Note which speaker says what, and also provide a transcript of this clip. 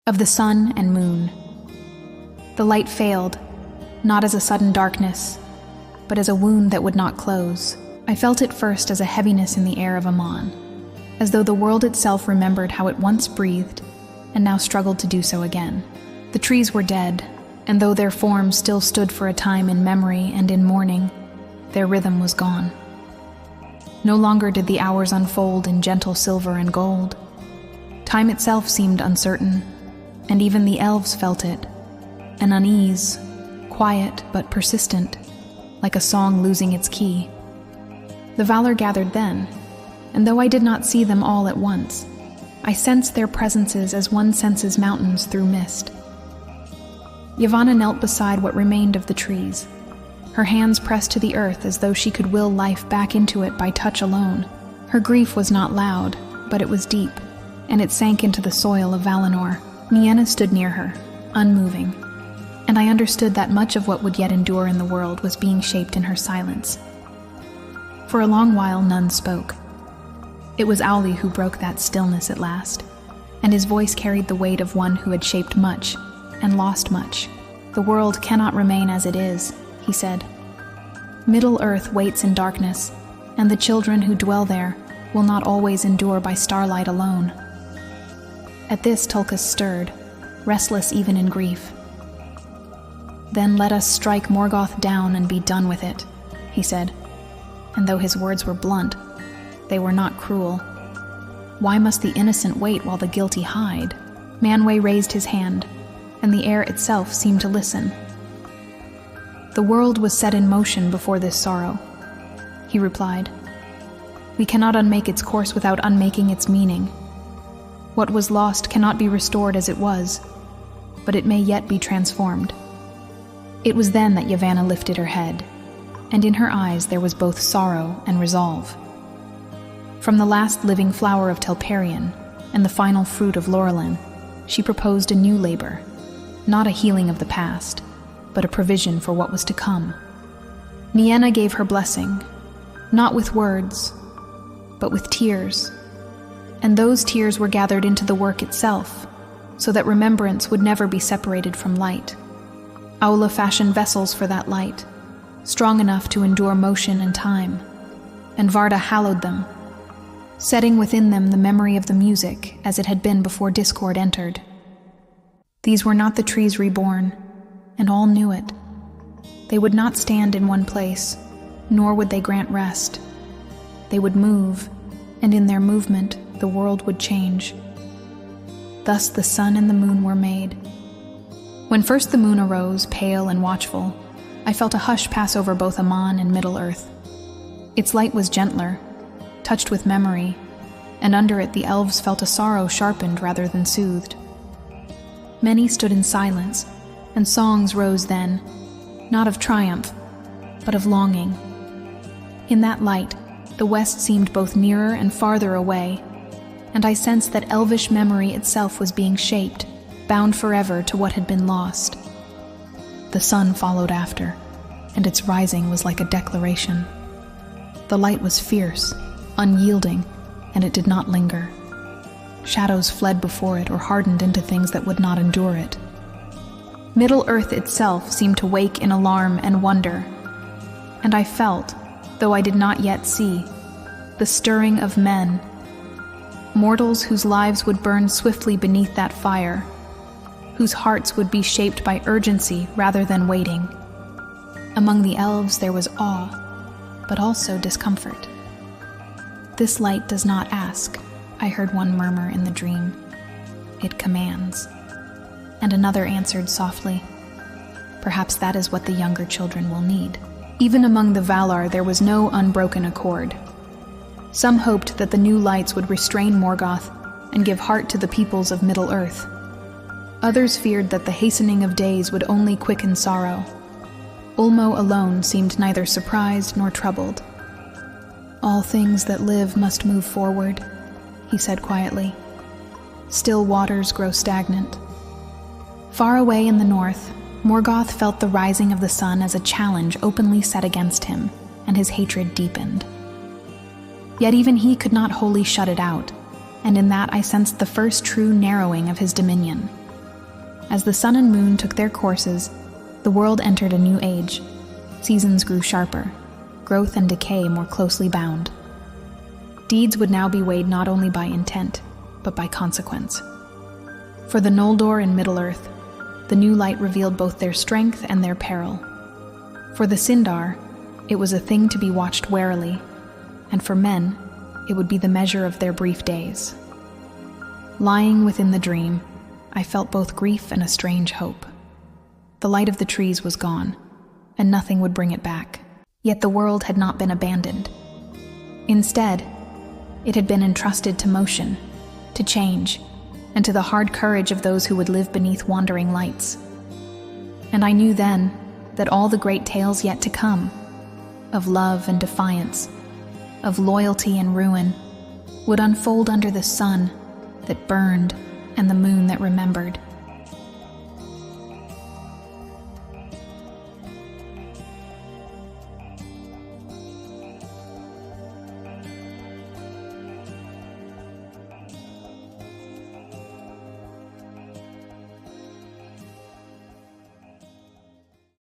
Speaker 1: of the sun and moon. The light failed, not as a sudden darkness, but as a wound that would not close. I felt it first as a heaviness in the air of Aman, as though the world itself remembered how it once breathed and now struggled to do so again. The trees were dead, and though their forms still stood for a time in memory and in mourning, their rhythm was gone. No longer did the hours unfold in gentle silver and gold. Time itself seemed uncertain, and even the elves felt it, an unease, quiet but persistent, like a song losing its key. The Valar gathered then, and though I did not see them all at once, I sensed their presences as one senses mountains through mist. Yavanna knelt beside what remained of the trees, her hands pressed to the earth as though she could will life back into it by touch alone. Her grief was not loud, but it was deep, and it sank into the soil of Valinor. Nienna stood near her, unmoving, and I understood that much of what would yet endure in the world was being shaped in her silence. For a long while none spoke. It was Auli who broke that stillness at last, and his voice carried the weight of one who had shaped much and lost much. "The world cannot remain as it is," he said. "Middle-earth waits in darkness, and the children who dwell there will not always endure by starlight alone." At this Tulkas stirred, restless even in grief. "Then let us strike Morgoth down and be done with it," he said. And though his words were blunt, they were not cruel. Why must the innocent wait while the guilty hide? Manwë raised his hand, and the air itself seemed to listen. "The world was set in motion before this sorrow," he replied. "We cannot unmake its course without unmaking its meaning. What was lost cannot be restored as it was, but it may yet be transformed." It was then that Yavanna lifted her head, and in her eyes there was both sorrow and resolve. From the last living flower of Telperion and the final fruit of Lorelin, she proposed a new labor, not a healing of the past, but a provision for what was to come. Nienna gave her blessing, not with words, but with tears, and those tears were gathered into the work itself, so that remembrance would never be separated from light. Aula fashioned vessels for that light, strong enough to endure motion and time, and Varda hallowed them, setting within them the memory of the music as it had been before discord entered. These were not the trees reborn, and all knew it. They would not stand in one place, nor would they grant rest. They would move, and in their movement the world would change. Thus the sun and the moon were made. When first the moon arose, pale and watchful, I felt a hush pass over both Aman and Middle-earth. Its light was gentler, touched with memory, and under it the elves felt a sorrow sharpened rather than soothed. Many stood in silence, and songs rose then, not of triumph, but of longing. In that light, the west seemed both nearer and farther away, and I sensed that elvish memory itself was being shaped, bound forever to what had been lost. The sun followed after, and its rising was like a declaration. The light was fierce, unyielding, and it did not linger. Shadows fled before it or hardened into things that would not endure it. Middle-earth itself seemed to wake in alarm and wonder, and I felt, though I did not yet see, the stirring of men, mortals whose lives would burn swiftly beneath that fire, whose hearts would be shaped by urgency rather than waiting. Among the elves there was awe, but also discomfort. "This light does not ask," I heard one murmur in the dream. "It commands." And another answered softly, "Perhaps that is what the younger children will need." Even among the Valar there was no unbroken accord. Some hoped that the new lights would restrain Morgoth and give heart to the peoples of Middle-earth. Others feared that the hastening of days would only quicken sorrow. Ulmo alone seemed neither surprised nor troubled. "All things that live must move forward," he said quietly. "Still waters grow stagnant." Far away in the north, Morgoth felt the rising of the sun as a challenge openly set against him, and his hatred deepened. Yet even he could not wholly shut it out, and in that I sensed the first true narrowing of his dominion. As the sun and moon took their courses, the world entered a new age. Seasons grew sharper, growth and decay more closely bound. Deeds would now be weighed not only by intent, but by consequence. For the Noldor in Middle-earth, the new light revealed both their strength and their peril. For the Sindar, it was a thing to be watched warily, and for men, it would be the measure of their brief days. Lying within the dream, I felt both grief and a strange hope. The light of the trees was gone, and nothing would bring it back. Yet the world had not been abandoned. Instead, it had been entrusted to motion, to change, and to the hard courage of those who would live beneath wandering lights. And I knew then that all the great tales yet to come, of love and defiance, of loyalty and ruin, would unfold under the sun that burned and the moon that remembered.